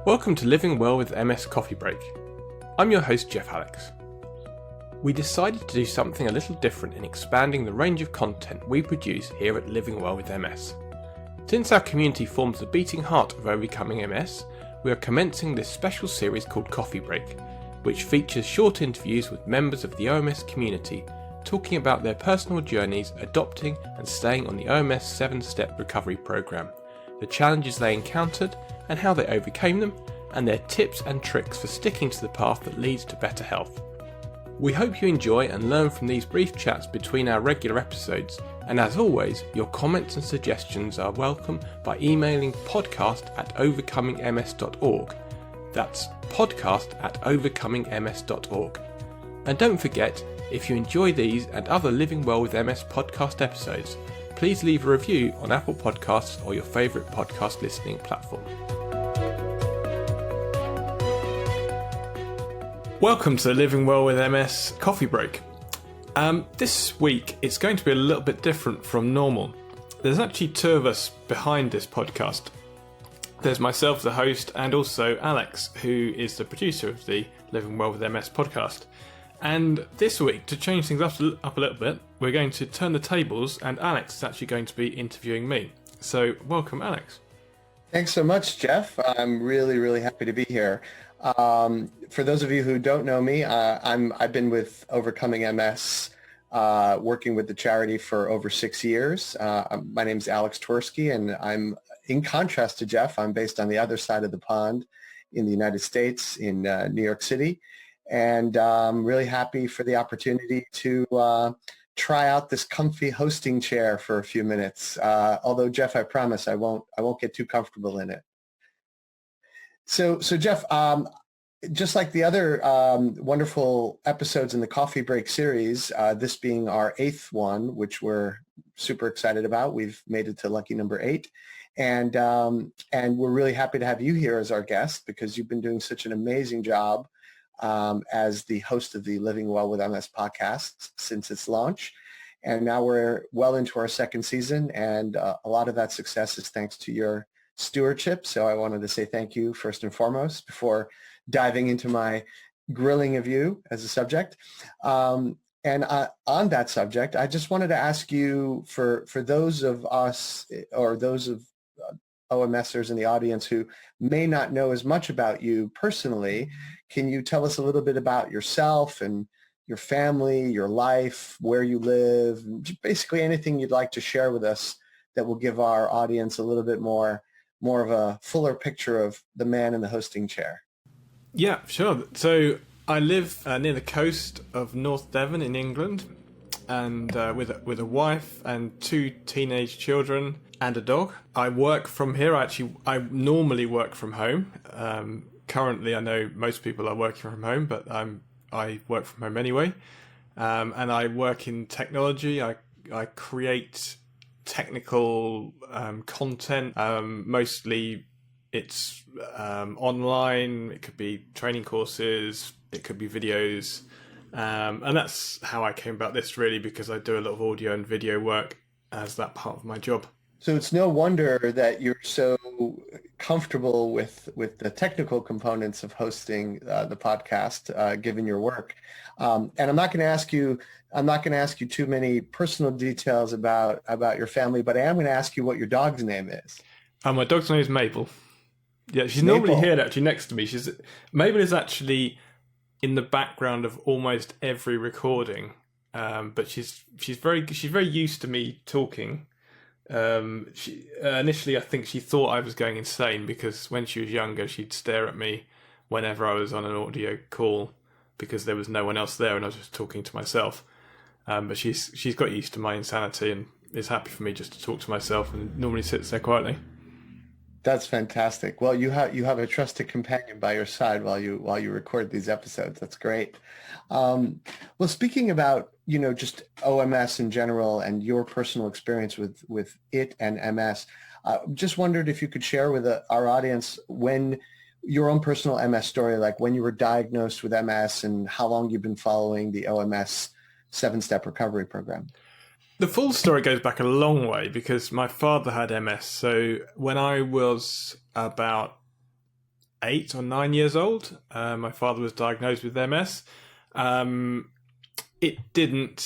Welcome to Living Well with MS Coffee Break. I'm your host Geoff Allix. We decided to do something a little different in expanding the range of content we produce here at Living Well with MS. Since our community forms the beating heart of overcoming MS, we are commencing this special series called Coffee Break, which features short interviews with members of the OMS community talking about their personal journeys adopting and staying on the OMS 7-step recovery program, the challenges they encountered and how they overcame them, and their tips and tricks for sticking to the path that leads to better health. We hope you enjoy and learn from these brief chats between our regular episodes, and as always, your comments and suggestions are welcome by emailing podcast@overcomingms.org. That's podcast@overcomingms.org. And don't forget, if you enjoy these and other Living Well with MS podcast episodes, please leave a review on Apple Podcasts or your favourite podcast listening platform. Welcome to the Living Well with MS Coffee Break. This week it's going to be a little bit different from normal. There's actually two of us behind this podcast. There's myself, the host, and also Alex, who is the producer of the Living Well with MS podcast. And this week, to change things up a little bit, we're going to turn the tables, and Alex is actually going to be interviewing me. So, welcome, Alex. Thanks so much, Geoff. I'm really happy to be here. For those of you who don't know me, I've been with Overcoming MS, working with the charity for over 6 years. My name is Alex Twersky, and I'm, in contrast to Geoff, I'm based on the other side of the pond in the United States, in New York City. And I'm really happy for the opportunity to try out this comfy hosting chair for a few minutes. Although, Geoff, I promise I won't get too comfortable in it. So Geoff, just like the other wonderful episodes in the Coffee Break series, this being our 8th one, which we're super excited about. We've made it to lucky number 8. And we're really happy to have you here as our guest because you've been doing such an amazing job as the host of the Living Well with MS podcast since its launch. And now we're well into our 2nd season, and a lot of that success is thanks to your stewardship. So I wanted to say thank you first and foremost before diving into my grilling of you as a subject. And on that subject, I just wanted to ask you, for those of us or those of OMSers in the audience who may not know as much about you personally, can you tell us a little bit about yourself and your family, your life, where you live, basically anything you'd like to share with us that will give our audience a little bit more of a fuller picture of the man in the hosting chair? Yeah, sure. So I live near the coast of North Devon in England, and with a wife and 2 teenage children and a dog. I work from here. I normally work from home. Currently, I know most people are working from home, but I work from home anyway. And I work in technology. I create technical content. Mostly it's online. It could be training courses. It could be videos. And that's how I came about this, really, because I do a lot of audio and video work as that part of my job. So it's no wonder that you're so comfortable with the technical components of hosting the podcast, given your work. And I'm not going to ask you too many personal details about your family, but I am going to ask you what your dog's name is. My dog's name is Mabel. Yeah, she's Mabel. Normally here, actually, next to me. Mabel is actually in the background of almost every recording, but she's very used to me talking. Initially, I think she thought I was going insane because when she was younger, she'd stare at me whenever I was on an audio call because there was no one else there and I was just talking to myself. But she's got used to my insanity and is happy for me just to talk to myself and normally sits there quietly. That's fantastic. Well, you have a trusted companion by your side while you record these episodes. That's great. Well, speaking about just OMS in general and your personal experience with it and MS, just wondered if you could share with our audience when your own personal MS story, like when you were diagnosed with MS and how long you've been following the OMS 7-step recovery program. The full story goes back a long way because my father had MS. So when I was about 8 or 9 years old. My father was diagnosed with MS. It didn't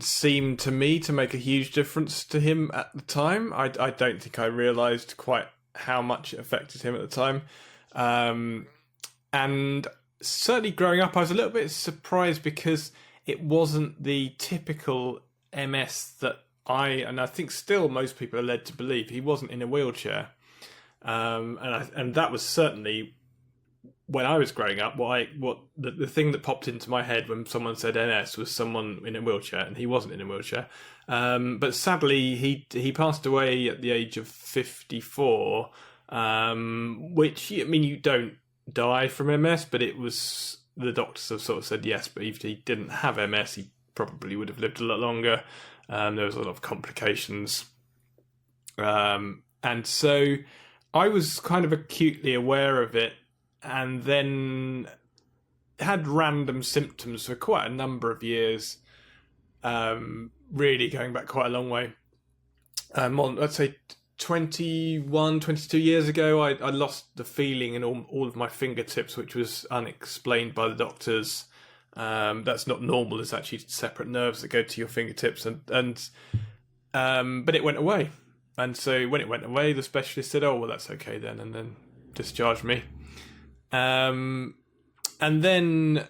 seem to me to make a huge difference to him at the time. I don't think I realised quite how much it affected him at the time. And certainly growing up, I was a little bit surprised because it wasn't the typical MS that and I think still most people are led to believe. He wasn't in a wheelchair. And that was certainly, when I was growing up, the thing that popped into my head when someone said MS was someone in a wheelchair, and he wasn't in a wheelchair. But sadly, he passed away at the age of 54, which, I mean, you don't die from MS, but it was, the doctors have sort of said yes, but if he didn't have MS, he probably would have lived a lot longer. There was a lot of complications. And so I was kind of acutely aware of it, and then had random symptoms for quite a number of years, really going back quite a long way. Let's say 21, 22 years ago, I lost the feeling in all of my fingertips, which was unexplained by the doctors. That's not normal. There's actually separate nerves that go to your fingertips, but it went away. And so when it went away, the specialist said, "Oh, well, that's okay then," and then discharged me. And then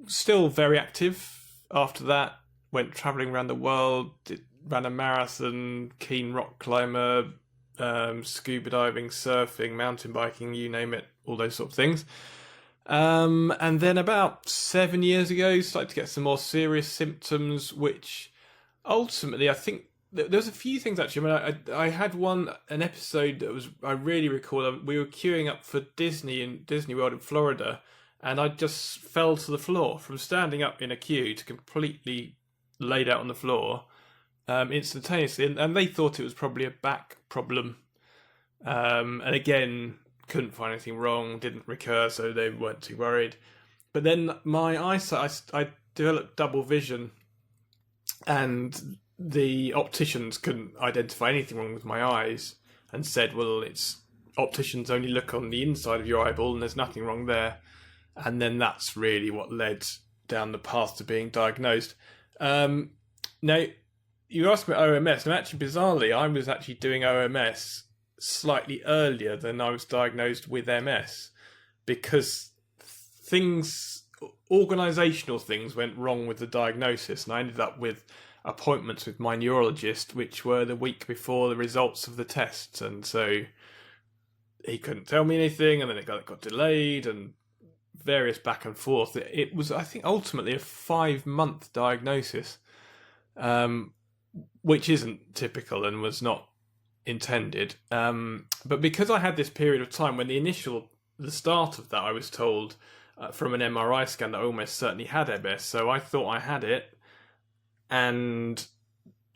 still very active after that, went travelling around the world, ran a marathon, keen rock climber, scuba diving, surfing, mountain biking, you name it, all those sort of things. And then about 7 years ago, started to get some more serious symptoms, which ultimately, I think, there's a few things actually. I mean, I had an episode that I really recall. We were queuing up for Disney in Disney World in Florida, and I just fell to the floor from standing up in a queue to completely laid out on the floor, instantaneously. And they thought it was probably a back problem. And again, couldn't find anything wrong, didn't recur, so they weren't too worried. But then my eyesight, I developed double vision, and the opticians couldn't identify anything wrong with my eyes and said, well, opticians only look on the inside of your eyeball and there's nothing wrong there. And then that's really what led down the path to being diagnosed. Now, you asked me about OMS. Now, actually, bizarrely, I was actually doing OMS slightly earlier than I was diagnosed with MS, because organisational things went wrong with the diagnosis, and I ended up with appointments with my neurologist, which were the week before the results of the tests, and so he couldn't tell me anything, and then it got delayed, and various back and forth. It was, I think, ultimately a 5-month diagnosis, which isn't typical and was not intended. But because I had this period of time when the start of that, I was told from an MRI scan that I almost certainly had MS, so I thought I had it, and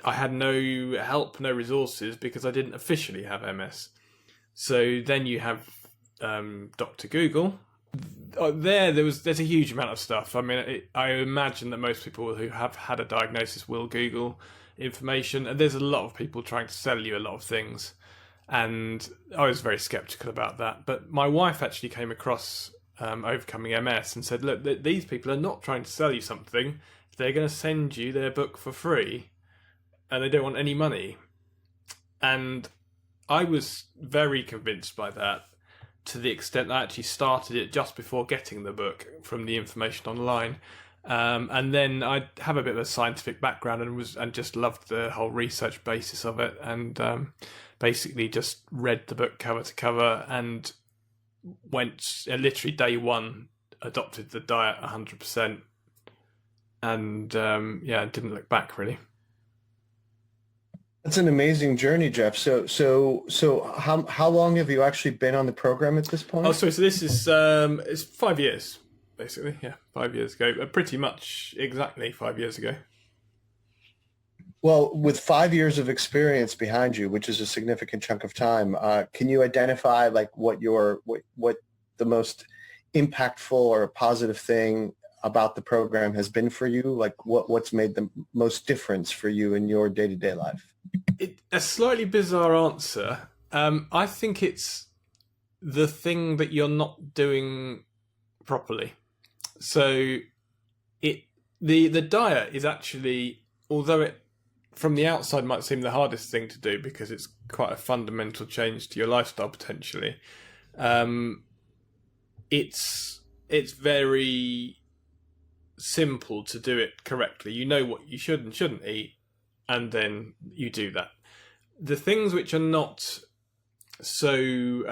I had no help, no resources, because I didn't officially have MS. So then you have Dr. Google. There's a huge amount of stuff. I mean, I imagine that most people who have had a diagnosis will Google information, and there's a lot of people trying to sell you a lot of things, and I was very skeptical about that. But my wife actually came across Overcoming MS and said, look, these people are not trying to sell you something. They're going to send you their book for free, and they don't want any money. And I was very convinced by that, to the extent that I actually started it just before getting the book from the information online. And then I have a bit of a scientific background and just loved the whole research basis of it, and basically just read the book cover to cover and went, literally day one, adopted the diet 100%, and didn't look back really. That's an amazing journey, Geoff. So how long have you actually been on the program at this point? Oh, sorry. So this is it's 5 years, basically. Yeah, 5 years ago. Pretty much exactly 5 years ago. Well, with 5 years of experience behind you, which is a significant chunk of time, can you identify like what the most impactful or positive thing about the program has been for you? Like what's made the most difference for you in your day-to-day life? A slightly bizarre answer, I think it's the thing that you're not doing properly. So the diet is actually, although it from the outside might seem the hardest thing to do because it's quite a fundamental change to your lifestyle potentially. It's very simple to do it correctly. You know what you should and shouldn't eat, and then you do that. The things which are not so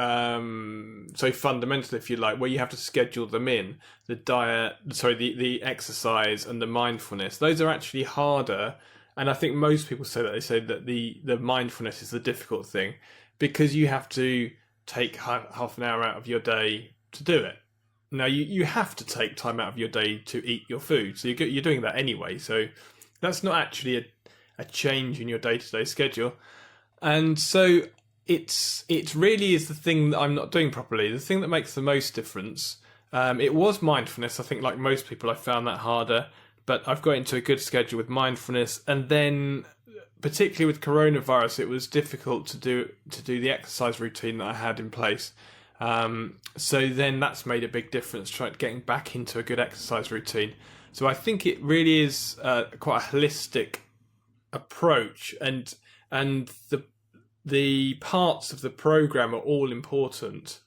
fundamental, if you like, where you have to schedule them in, the diet, the exercise and the mindfulness, those are actually harder. And I think most people say that. They say that the mindfulness is the difficult thing because you have to take half an hour out of your day to do it. Now, you have to take time out of your day to eat your food. So you're doing that anyway. So that's not actually a change in your day-to-day schedule. And so it really is the thing that I'm not doing properly. The thing that makes the most difference. It was mindfulness. I think like most people, I found that harder. But I've got into a good schedule with mindfulness, and then particularly with coronavirus, it was difficult to do the exercise routine that I had in place. So then that's made a big difference, getting back into a good exercise routine. So I think it really is quite a holistic approach, and the parts of the program are all important.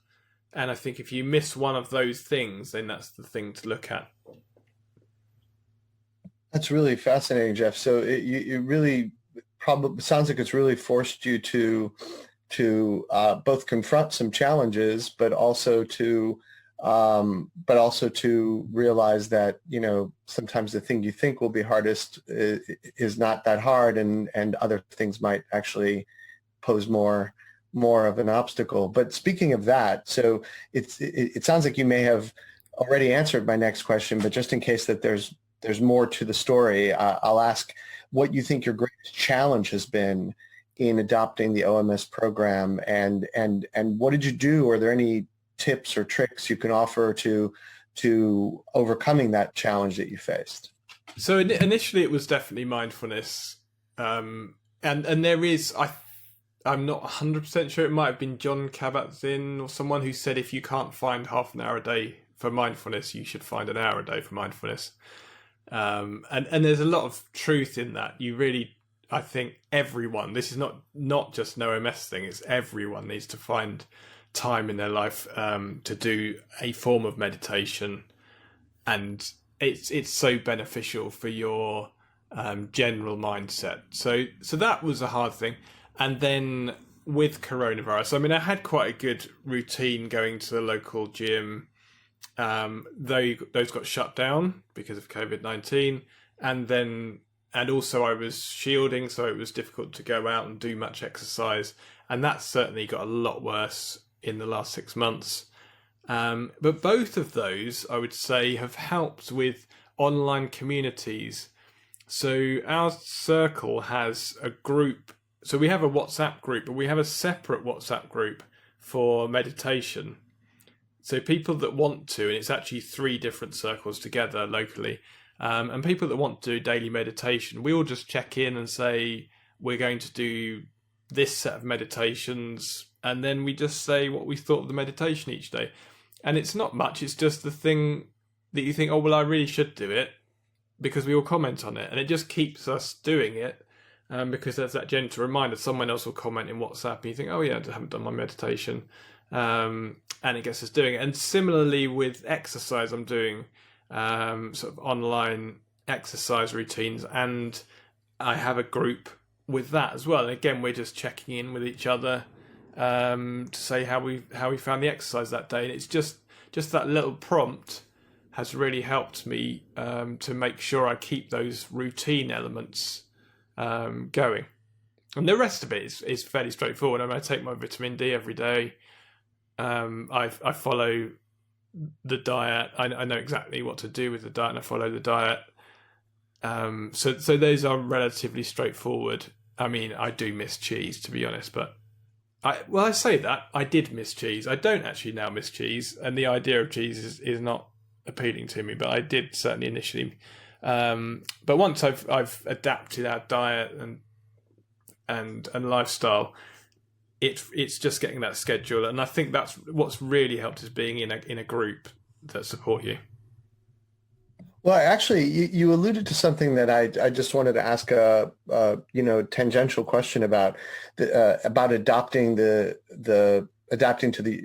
And I think if you miss one of those things, then that's the thing to look at. That's really fascinating, Geoff. So it really probably sounds like it's really forced you to both confront some challenges, but also to realize that, you know, sometimes the thing you think will be hardest is not that hard, and other things might actually pose more of an obstacle. But speaking of that, so it sounds like you may have already answered my next question, but just in case that there's more to the story, I'll ask what you think your greatest challenge has been in adopting the OMS program, and what did you do? Are there any tips or tricks you can offer to overcoming that challenge that you faced? So initially, it was definitely mindfulness, and there is I'm not 100% sure. It might have been John Kabat-Zinn or someone who said if you can't find half an hour a day for mindfulness, you should find an hour a day for mindfulness. And there's a lot of truth in that. You really, I think everyone, this is not just an OMS thing, it's everyone needs to find time in their life to do a form of meditation, and it's so beneficial for your general mindset. So that was a hard thing. And then with coronavirus, I mean, I had quite a good routine going to the local gym. Those got shut down because of COVID-19, and also I was shielding, so it was difficult to go out and do much exercise, and that certainly got a lot worse in the last 6 months. But both of those, I would say, have helped with online communities. So our circle has a group. So we have a WhatsApp group, but we have a separate WhatsApp group for meditation. So people that want to, and it's actually 3 different circles together locally, and people that want to do daily meditation, we all just check in and say, we're going to do this set of meditations, and then we just say what we thought of the meditation each day. And it's not much, it's just the thing that you think, oh, well, I really should do it, because we all comment on it, and it just keeps us doing it, because there's that gentle reminder. Someone else will comment in WhatsApp, and you think, oh yeah, I haven't done my meditation. And it gets us doing it. And similarly with exercise, I'm doing sort of online exercise routines, and I have a group with that as well. And again, we're just checking in with each other to say how we found the exercise that day. And it's just that little prompt has really helped me to make sure I keep those routine elements going. And the rest of it is fairly straightforward. I mean, I take my vitamin D every day. I follow the diet. I know exactly what to do with the diet, and I follow the diet. So those are relatively straightforward. I mean, I do miss cheese, to be honest, but I say that I did miss cheese. I don't actually now miss cheese, and the idea of cheese is not appealing to me, but I did certainly initially. But once I've adapted our diet and lifestyle, it's just getting that schedule, and I think that's what's really helped is being in a group that support you. Well, actually, you alluded to something that I just wanted to ask a tangential question about about adapting to the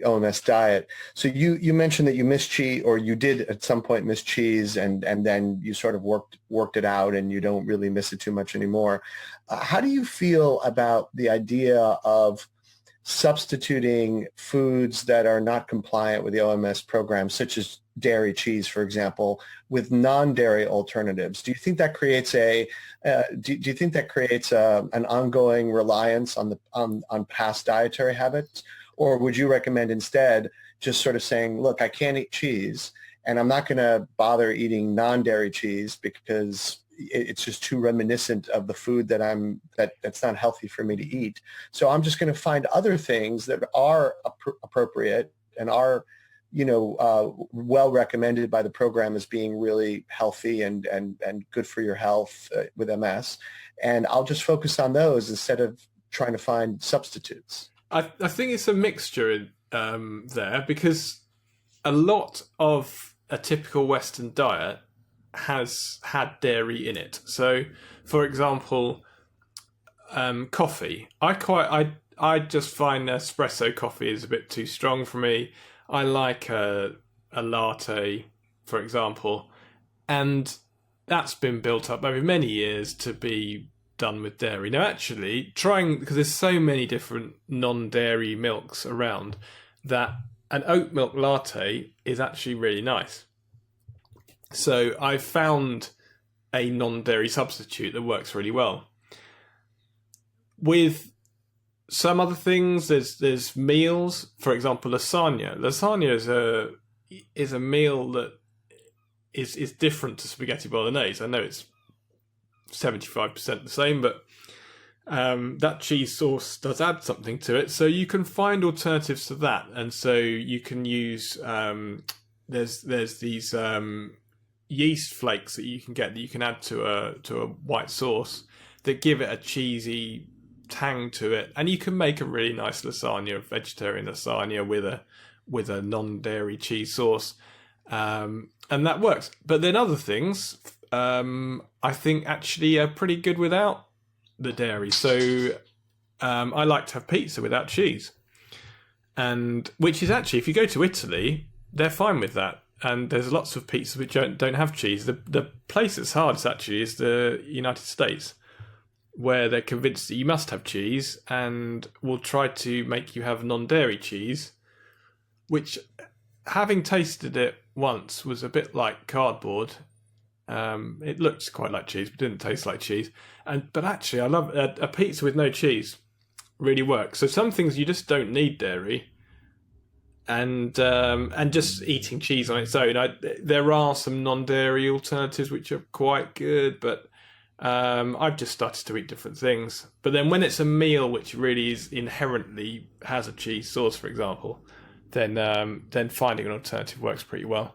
OMS diet. So you mentioned that you miss cheese, or you did at some point miss cheese, and then you sort of worked it out, and you don't really miss it too much anymore. How do you feel about the idea of substituting foods that are not compliant with the OMS program, such as dairy, cheese, for example, with non-dairy alternatives? Do you think that creates an ongoing reliance on past dietary habits, or would you recommend instead just sort of saying, look, I can't eat cheese, and I'm not going to bother eating non-dairy cheese because it's just too reminiscent of the food that's not healthy for me to eat. So I'm just going to find other things that are appropriate and are, well recommended by the program as being really healthy and good for your health with MS. And I'll just focus on those instead of trying to find substitutes. I think it's a mixture there, because a lot of a typical Western diet has had dairy in it. So, for example, coffee. I just find espresso coffee is a bit too strong for me. I like a latte, for example, and that's been built up over many years to be done with dairy. Now, actually, because there's so many different non-dairy milks around, that an oat milk latte is actually really nice. So I've found a non-dairy substitute that works really well. With some other things, there's meals. For example, lasagna. Lasagna is a meal that is different to spaghetti bolognese. I know it's 75% the same, but that cheese sauce does add something to it. So you can find alternatives to that, and so you can use there's these yeast flakes that you can get that you can add to a white sauce that give it a cheesy tang to it, and you can make a really nice lasagna, a vegetarian lasagna with a non-dairy cheese sauce, and that works. But then other things I think actually are pretty good without the dairy. So I like to have pizza without cheese, and which is actually, if you go to Italy, they're fine with that. And there's lots of pizzas which don't have cheese. The place that's hardest actually is the United States, where they're convinced that you must have cheese and will try to make you have non-dairy cheese, which, having tasted it once, was a bit like cardboard. It looked quite like cheese, but didn't taste like cheese. But actually, I love a pizza with no cheese. Really works. So some things you just don't need dairy. And just eating cheese on its own. There are some non-dairy alternatives which are quite good, but I've just started to eat different things. But then when it's a meal which really is inherently has a cheese sauce, for example, then finding an alternative works pretty well.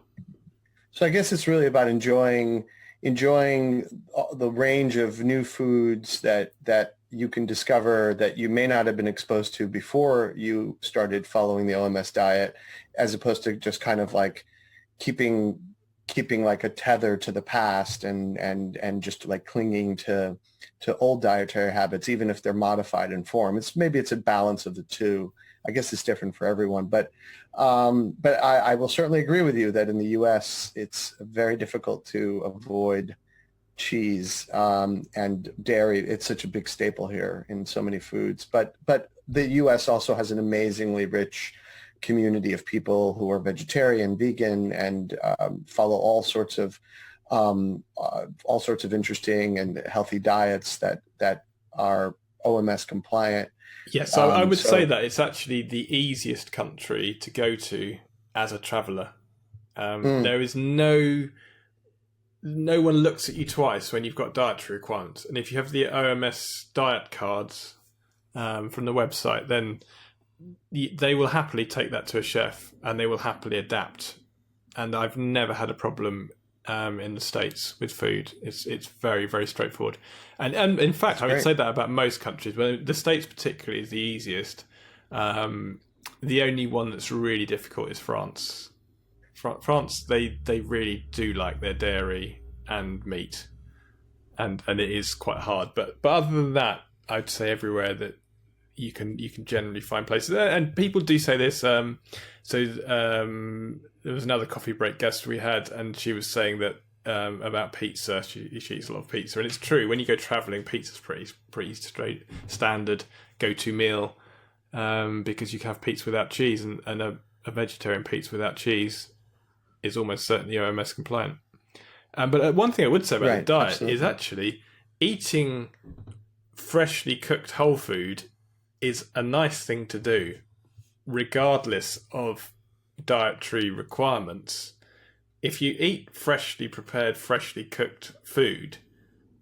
So I guess it's really about enjoying the range of new foods that you can discover that you may not have been exposed to before you started following the OMS diet, as opposed to just kind of like keeping like a tether to the past and just like clinging to old dietary habits, even if they're modified in form. Maybe it's a balance of the two. I guess it's different for everyone, but I will certainly agree with you that in the U.S. it's very difficult to avoid cheese and dairy. It's such a big staple here in so many foods. But the U.S. also has an amazingly rich community of people who are vegetarian, vegan, and follow all sorts of interesting and healthy diets that are OMS compliant. Yes, I would say that it's actually the easiest country to go to as a traveller. There is no one looks at you twice when you've got dietary requirements, and if you have the OMS diet cards from the website, then they will happily take that to a chef and they will happily adapt. And I've never had a problem in the States with food. It's very, very straightforward. And in fact, I would say that about most countries, but the States particularly is the easiest. The only one that's really difficult is France. France, they really do like their dairy and meat, and it is quite hard. But other than that, I'd say everywhere that you can generally find places, and people do say this. There was another coffee break guest we had, and she was saying that about pizza. She eats a lot of pizza, and it's true. When you go travelling, pizza's pretty straight standard go-to meal, because you can have pizza without cheese, and a vegetarian pizza without cheese is almost certainly OMS compliant. But one thing I would say about the diet is actually eating freshly cooked whole food is a nice thing to do, regardless of dietary requirements. If you eat freshly prepared, freshly cooked food,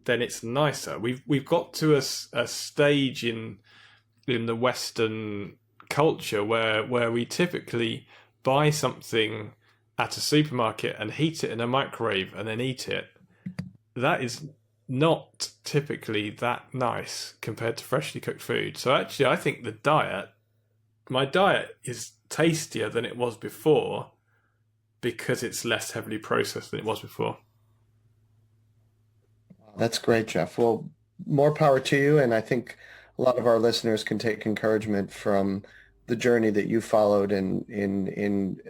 then it's nicer. We've got to a stage in the Western culture where we typically buy something at a supermarket and heat it in a microwave and then eat it. That is not typically that nice compared to freshly cooked food. So actually, I think my diet is tastier than it was before because it's less heavily processed than it was before. That's great, Geoff. Well, more power to you. And I think a lot of our listeners can take encouragement from the journey that you followed in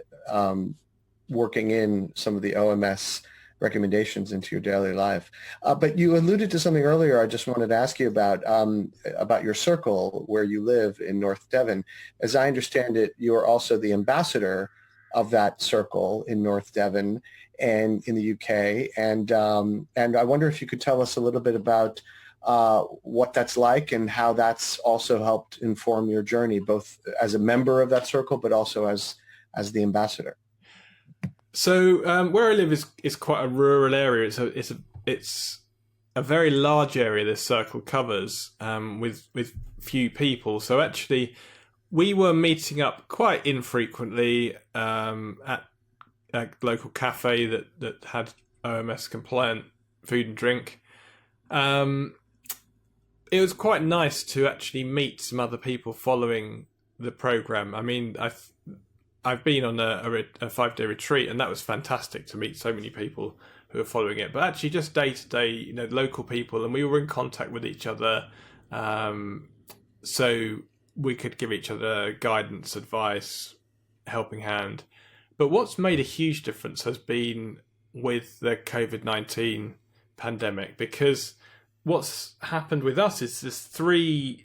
working in some of the OMS recommendations into your daily life. But you alluded to something earlier I just wanted to ask you about your circle where you live in North Devon. As I understand it, you're also the ambassador of that circle in North Devon and in the UK. And I wonder if you could tell us a little bit about what that's like and how that's also helped inform your journey, both as a member of that circle, but also as the ambassador. So where I live is quite a rural area. It's a very large area this circle covers, with few people. So actually, we were meeting up quite infrequently at a local cafe that had OMS compliant food and drink. It was quite nice to actually meet some other people following the program. I mean, I've been on a 5-day retreat, and that was fantastic to meet so many people who are following it. But actually, just day to day, local people, and we were in contact with each other, so we could give each other guidance, advice, helping hand. But what's made a huge difference has been with the COVID-19 pandemic, because what's happened with us is there's three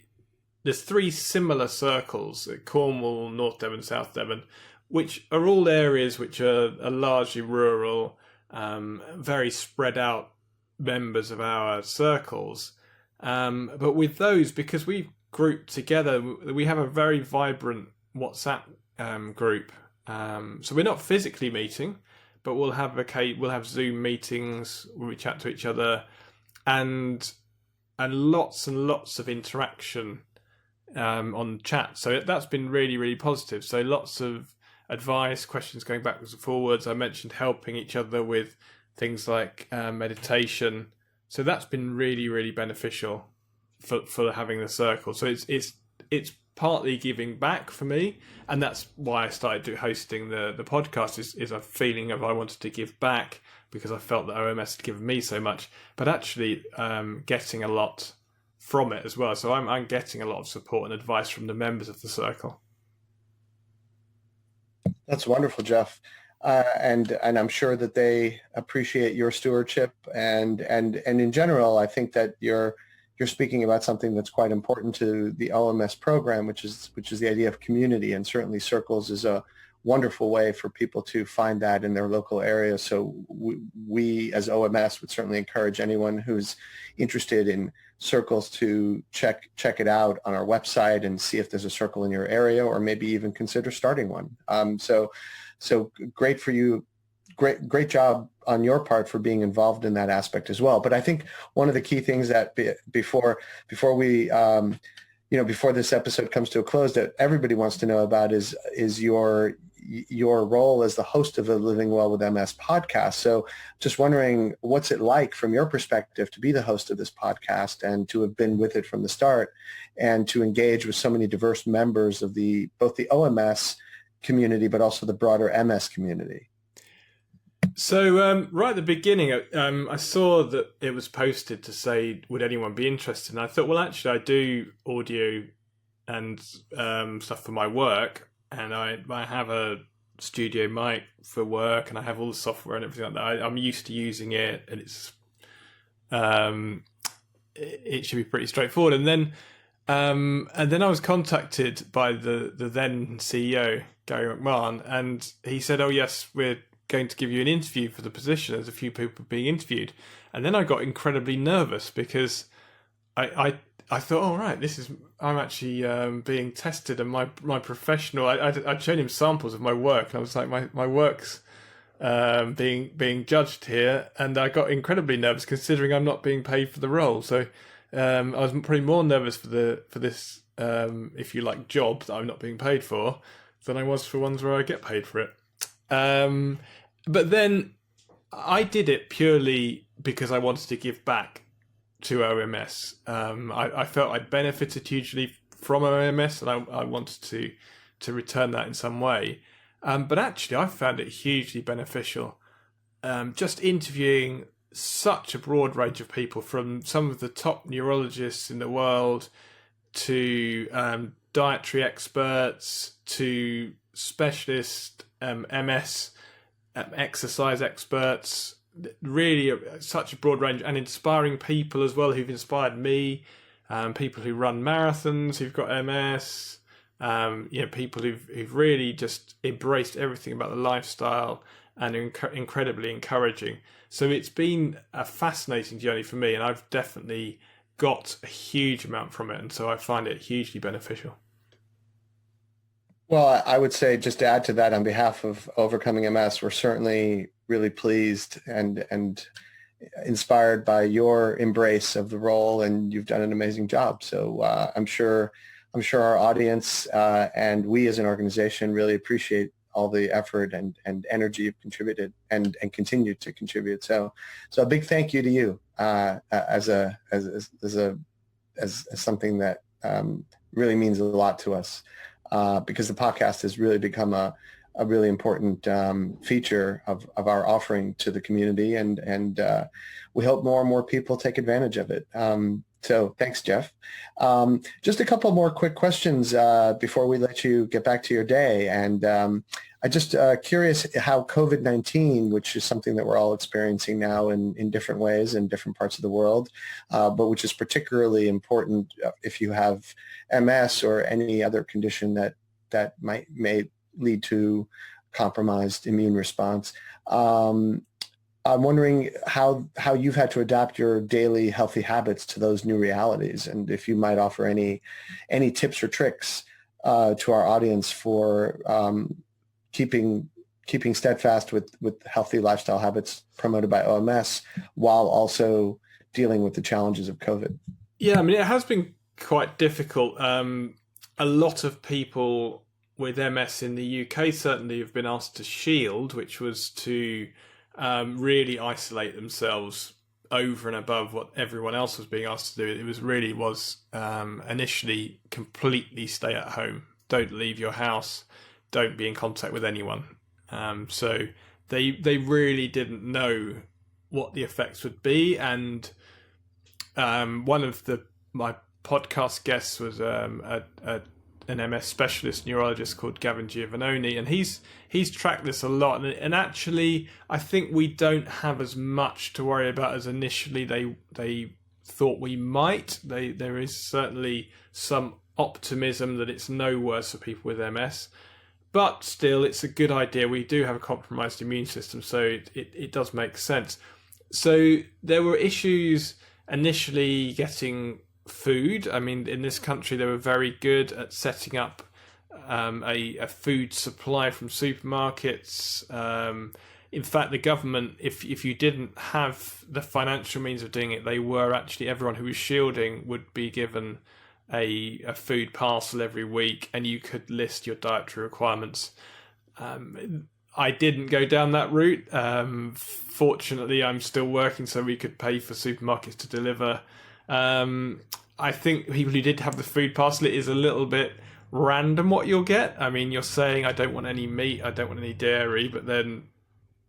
similar circles at Cornwall, North Devon, South Devon, which are all areas which are largely rural, very spread out members of our circles. But with those, because we've grouped together, we have a very vibrant WhatsApp group. So we're not physically meeting, but we'll have Zoom meetings where we chat to each other, and lots and lots of interaction on chat. So that's been really, really positive. So lots of advice, questions going backwards and forwards. I mentioned helping each other with things like meditation. So that's been really, really beneficial for having the circle. So it's partly giving back for me, and that's why I started hosting the podcast. Is a feeling of I wanted to give back because I felt that OMS had given me so much, but actually getting a lot from it as well. So I'm getting a lot of support and advice from the members of the circle. That's wonderful, Geoff. And I'm sure that they appreciate your stewardship and in general, I think that you're speaking about something that's quite important to the OMS program, which is the idea of community, and certainly circles is a wonderful way for people to find that in their local area. So we as OMS would certainly encourage anyone who's interested in circles to check it out on our website and see if there's a circle in your area, or maybe even consider starting one. So great for you. Great job on your part for being involved in that aspect as well. But I think one of the key things that before we before this episode comes to a close that everybody wants to know about is your your role as the host of the Living Well with MS podcast. So just wondering, what's it like from your perspective to be the host of this podcast and to have been with it from the start and to engage with so many diverse members of both the OMS community, but also the broader MS community? So right at the beginning, I saw that it was posted to say, would anyone be interested? And I thought, well, actually, I do audio and stuff for my work, and I have a studio mic for work, and I have all the software and everything like that. I'm used to using it, and it should be pretty straightforward. And then I was contacted by the then CEO, Gary McMahon, and he said, "Oh yes, we're going to give you an interview for the position. There's a few people being interviewed." And then I got incredibly nervous because I thought, oh right, I'm actually being tested, and my professional. I'd shown him samples of my work, and I was like, my work's being judged here, and I got incredibly nervous considering I'm not being paid for the role. So I was probably more nervous for this, if you like, job that I'm not being paid for than I was for ones where I get paid for it. But then I did it purely because I wanted to give back to OMS. I felt I'd benefited hugely from OMS, and I wanted to return that in some way. But actually, I found it hugely beneficial. Just interviewing such a broad range of people, from some of the top neurologists in the world to dietary experts to specialist MS exercise experts, really such a broad range, and inspiring people as well who've inspired me, people who run marathons who've got MS, people who've really just embraced everything about the lifestyle and incredibly encouraging. So it's been a fascinating journey for me, and I've definitely got a huge amount from it, and so I find it hugely beneficial. Well, I would say, just to add to that, on behalf of Overcoming MS, we're certainly really pleased and inspired by your embrace of the role, and you've done an amazing job. So I'm sure our audience and we as an organization really appreciate all the effort and energy you've contributed and continue to contribute. So a big thank you to you as something that really means a lot to us. Because the podcast has really become a really important feature of our offering to the community, and we hope more and more people take advantage of it. So thanks, Geoff. Just a couple more quick questions before we let you get back to your day. And I'm just curious how COVID-19, which is something that we're all experiencing now in different ways in different parts of the world, but which is particularly important if you have MS or any other condition that may lead to compromised immune response. I'm wondering how you've had to adapt your daily healthy habits to those new realities, and if you might offer any tips or tricks to our audience for keeping steadfast with healthy lifestyle habits promoted by OMS while also dealing with the challenges of COVID. Yeah, I mean, it has been quite difficult. A lot of people with MS in the UK certainly have been asked to shield, which was to really isolate themselves over and above what everyone else was being asked to do. It was initially completely stay at home, don't leave your house, don't be in contact with anyone. So they really didn't know what the effects would be. And one of my podcast guests was an MS specialist neurologist called Gavin Giovannoni, and he's tracked this a lot. And actually, I think we don't have as much to worry about as initially they thought we might. There is certainly some optimism that it's no worse for people with MS. But still, it's a good idea. We do have a compromised immune system, so it does make sense. So there were issues initially getting food. I mean, in this country, they were very good at setting up a food supply from supermarkets. In fact, the government, if you didn't have the financial means of doing it, everyone who was shielding would be given a food parcel every week, and you could list your dietary requirements. I didn't go down that route. Fortunately, I'm still working, so we could pay for supermarkets to deliver. I think people who did have the food parcel, it is a little bit random what you'll get. I mean, you're saying, I don't want any meat, I don't want any dairy, but then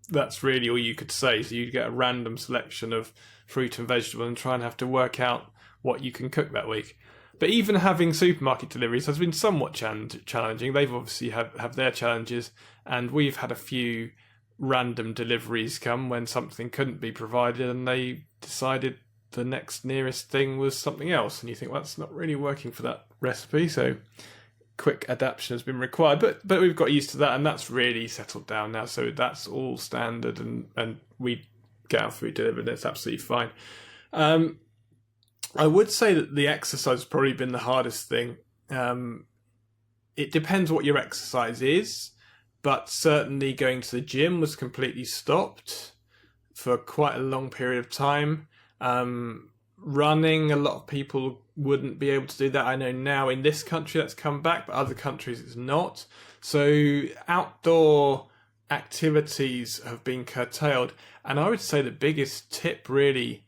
that's really all you could say. So you'd get a random selection of fruit and vegetable and try and have to work out what you can cook that week. But even having supermarket deliveries has been somewhat challenging. They've obviously have their challenges, and we've had a few random deliveries come when something couldn't be provided and they decided the next nearest thing was something else. And you think, well, that's not really working for that recipe. So quick adaptation has been required. But we've got used to that, and that's really settled down now. So that's all standard, and we get our food delivered. It's absolutely fine. I would say that the exercise has probably been the hardest thing. It depends what your exercise is, but certainly going to the gym was completely stopped for quite a long period of time. Running, a lot of people wouldn't be able to do that. I know now in this country that's come back, but other countries it's not. So outdoor activities have been curtailed. And I would say the biggest tip really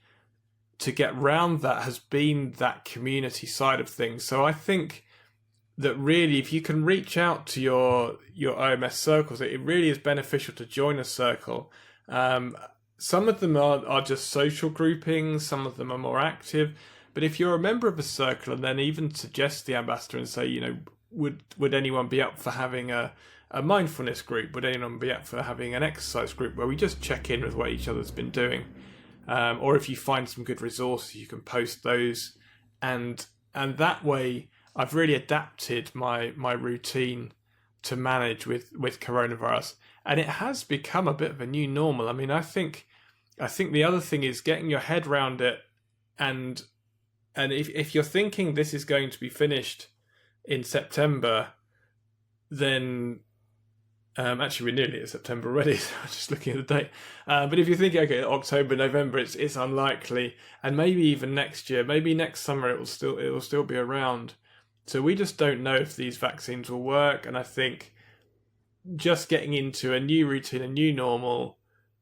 to get round that has been that community side of things. So I think that really, if you can reach out to your OMS circles, it really is beneficial to join a circle. Some of them are just social groupings, some of them are more active. But if you're a member of a circle and then even suggest the ambassador and say, would anyone be up for having a mindfulness group? Would anyone be up for having an exercise group where we just check in with what each other's been doing? Or if you find some good resources, you can post those, and that way I've really adapted my routine to manage with coronavirus, and it has become a bit of a new normal. I mean, I think the other thing is getting your head around it, and if you're thinking this is going to be finished in September, then actually we're nearly at September already, so I'm just looking at the date. But if you're thinking, okay, October, November, it's unlikely, and maybe even next year, maybe next summer it will still be around. So we just don't know if these vaccines will work, and I think just getting into a new routine, a new normal,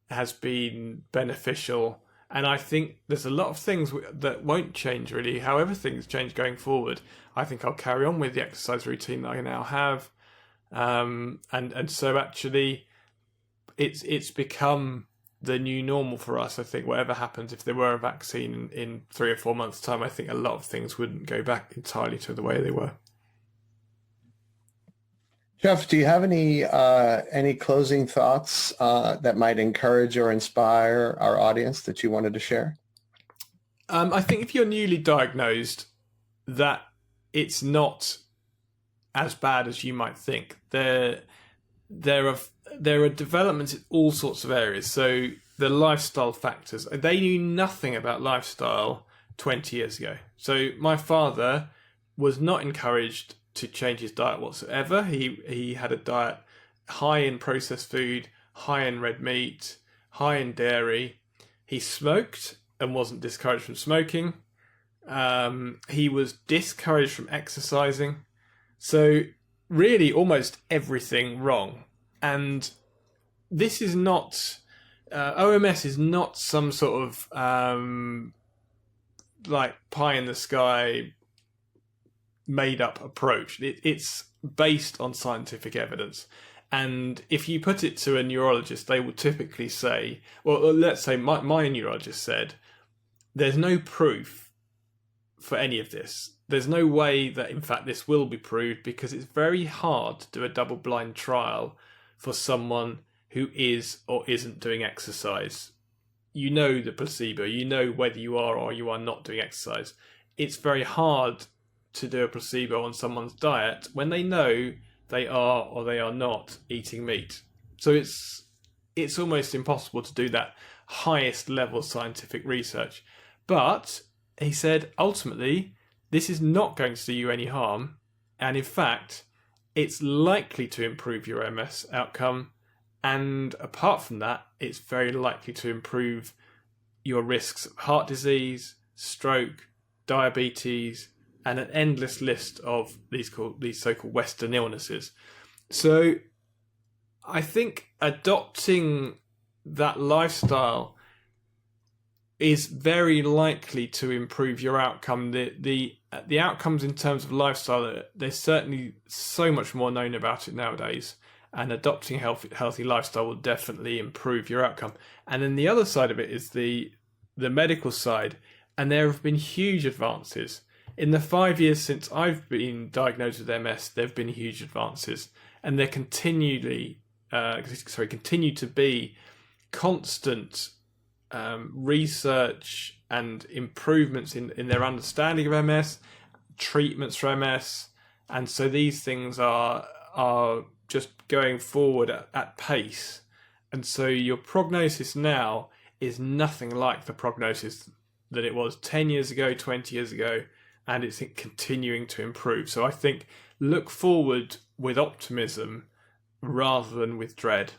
has been beneficial. And I think there's a lot of things that won't change really. However things change going forward, I think I'll carry on with the exercise routine that I now have. And so actually it's become the new normal for us. I think whatever happens, if there were a vaccine in 3 or 4 months' time, I think a lot of things wouldn't go back entirely to the way they were. Geoff, do you have any closing thoughts that might encourage or inspire our audience that you wanted to share? I think if you're newly diagnosed, that it's not as bad as you might think. There are developments in all sorts of areas. So the lifestyle factors, they knew nothing about lifestyle 20 years ago. So my father was not encouraged to change his diet whatsoever. He had a diet high in processed food, high in red meat, high in dairy. He smoked and wasn't discouraged from smoking. He was discouraged from exercising. So really almost everything wrong. And this is not, OMS is not some sort of like pie in the sky made up approach. It's based on scientific evidence. And if you put it to a neurologist, they will typically say, well, let's say my neurologist said, there's no proof for any of this. There's no way that, in fact, this will be proved because it's very hard to do a double-blind trial for someone who is or isn't doing exercise. You know the placebo. You know whether you are or you are not doing exercise. It's very hard to do a placebo on someone's diet when they know they are or they are not eating meat. So it's almost impossible to do that highest level scientific research. But he said, ultimately, this is not going to do you any harm. And in fact, it's likely to improve your MS outcome. And apart from that, it's very likely to improve your risks of heart disease, stroke, diabetes, and an endless list of these so-called Western illnesses. So I think adopting that lifestyle is very likely to improve your outcome. The outcomes in terms of lifestyle, there's certainly so much more known about it nowadays, and adopting a healthy lifestyle will definitely improve your outcome. And then the other side of it is the medical side, and there have been huge advances. In the 5 years since I've been diagnosed with MS, there have been huge advances, and there continue to be constant research and improvements in their understanding of MS, treatments for MS, and so these things are just going forward at pace. And so your prognosis now is nothing like the prognosis that it was 10 years ago, 20 years ago, and it's continuing to improve. So I think look forward with optimism rather than with dread.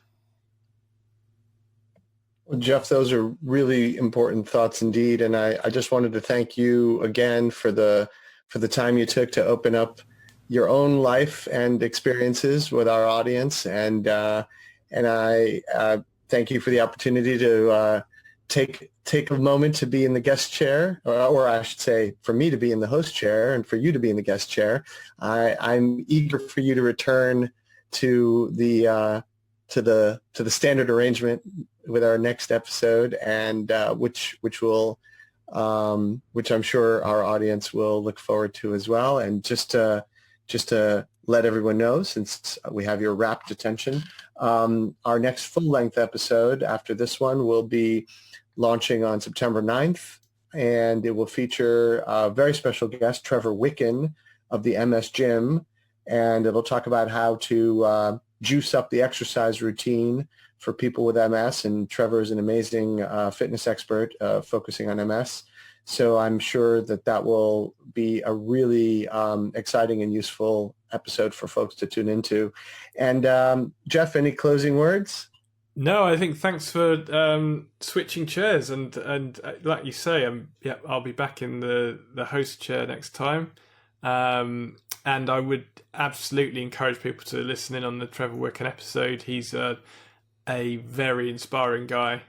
Well, Geoff, those are really important thoughts indeed, and I just wanted to thank you again for the time you took to open up your own life and experiences with our audience, and I thank you for the opportunity to take a moment to be in the guest chair, or I should say, for me to be in the host chair and for you to be in the guest chair. I'm eager for you to return to the standard arrangement with our next episode, and which I'm sure our audience will look forward to as well. And just to let everyone know, since we have your rapt attention, our next full-length episode after this one will be launching on September 9th, and it will feature a very special guest, Trevor Wicken of the MS Gym, and it'll talk about how to juice up the exercise routine for people with MS. And Trevor is an amazing fitness expert focusing on MS. So I'm sure that will be a really exciting and useful episode for folks to tune into. And Geoff, any closing words? No, I think thanks for switching chairs, and like you say, I'll be back in the host chair next time. And I would absolutely encourage people to listen in on the Trevor Wicken episode. He's a very inspiring guy,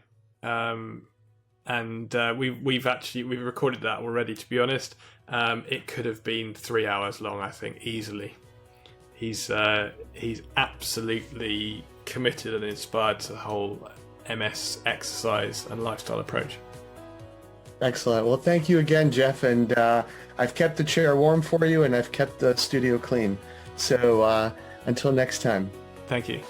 and we've recorded that already. To be honest, it could have been 3 hours long, I think, easily. He's absolutely committed and inspired to the whole MS exercise and lifestyle approach. Excellent. Well, thank you again, Geoff, and I've kept the chair warm for you, and I've kept the studio clean. So until next time. Thank you.